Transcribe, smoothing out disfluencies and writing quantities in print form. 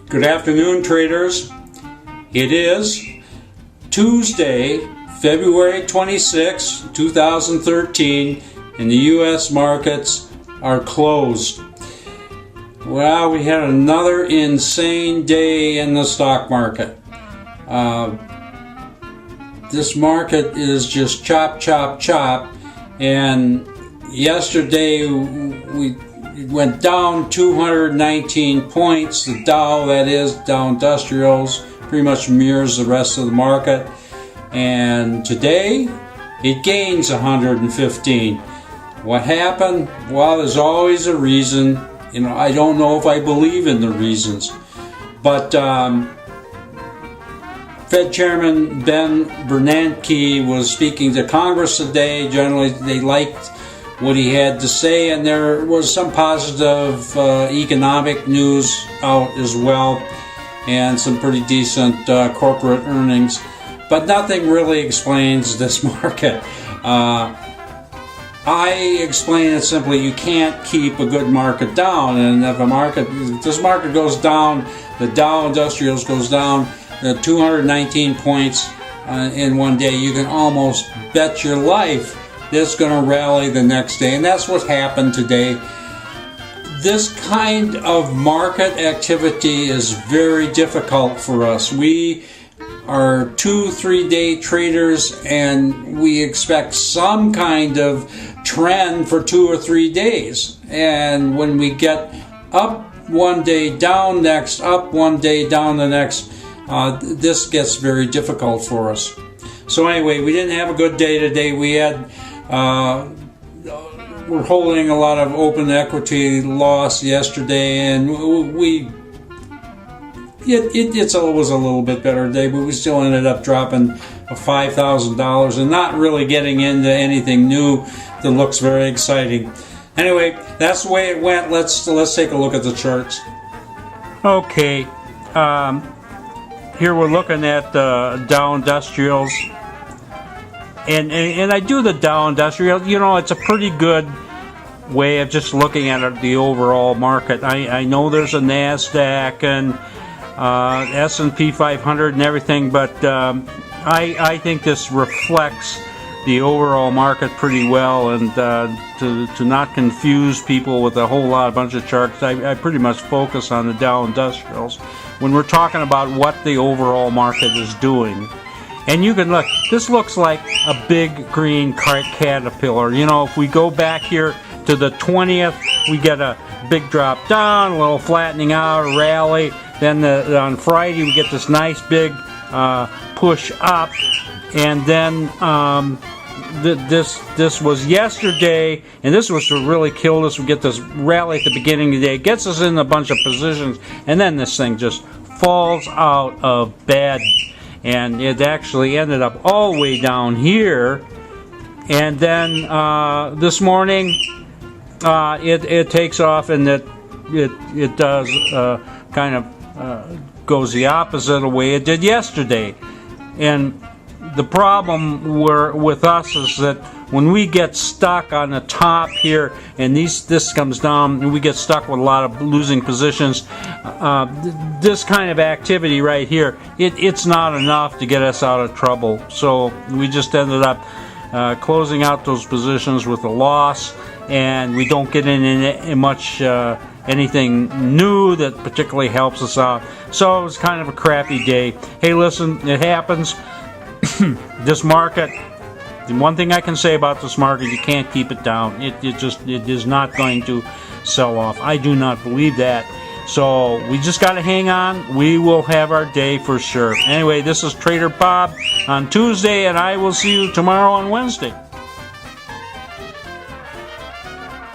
Good afternoon, traders. It is Tuesday, February 26, 2013, and the U.S. markets are closed. Well, we had another insane day in the stock market. This market is just chop, chop, chop, and yesterday we went down 219 points. The Dow, that is, Dow Industrials, pretty much mirrors the rest of the market. And today, it gains 115. What happened? Well, there's always a reason. I don't know if I believe in the reasons. But Fed Chairman Ben Bernanke was speaking to Congress today. Generally, they liked what he had to say, and there was some positive economic news out as well, and some pretty decent corporate earnings, but nothing really explains this market. I explain it simply: you can't keep a good market down, and if this market goes down, the Dow Industrials goes down 219 points in one day, you can almost bet your life it's going to rally the next day, and that's what happened today. This kind of market activity is very difficult for us. We are 2-3 day traders, and we expect some kind of trend for 2 or 3 days. And when we get up one day, down next, up one day, down the next, this gets very difficult for us. So anyway, we didn't have a good day today. We're holding a lot of open equity loss yesterday, and it was a little bit better today, but we still ended up dropping $5,000 and not really getting into anything new that looks very exciting. Anyway, that's the way it went. Let's take a look at the charts. Okay, here we're looking at the Dow Industrials. And I do the Dow Industrial. It's a pretty good way of just looking at the overall market. I know there's a NASDAQ and S&P 500 and everything, but I think this reflects the overall market pretty well. And to not confuse people with a bunch of charts, I pretty much focus on the Dow Industrials when we're talking about what the overall market is doing. And you can look, this looks like a big green caterpillar. If we go back here to the 20th, we get a big drop down, a little flattening out, a rally. Then on Friday, we get this nice big push up. And then this was yesterday, and this was to really kill us. We get this rally at the beginning of the day, gets us in a bunch of positions, and then this thing just falls out of bed. And it actually ended up all the way down here. And then this morning, it takes off, and it does kind of goes the opposite of the way it did yesterday. And the problem with us is that when we get stuck on the top here, and this comes down, and we get stuck with a lot of losing positions, this kind of activity right here, it's not enough to get us out of trouble. So we just ended up closing out those positions with a loss, and we don't get in much anything new that particularly helps us out. So it was kind of a crappy day. Hey, listen, it happens. This market, the one thing I can say about this market, you can't keep it down. It is not going to sell off. I do not believe that. So we just got to hang on. We will have our day for sure. Anyway, this is Trader Bob on Tuesday, and I will see you tomorrow on Wednesday.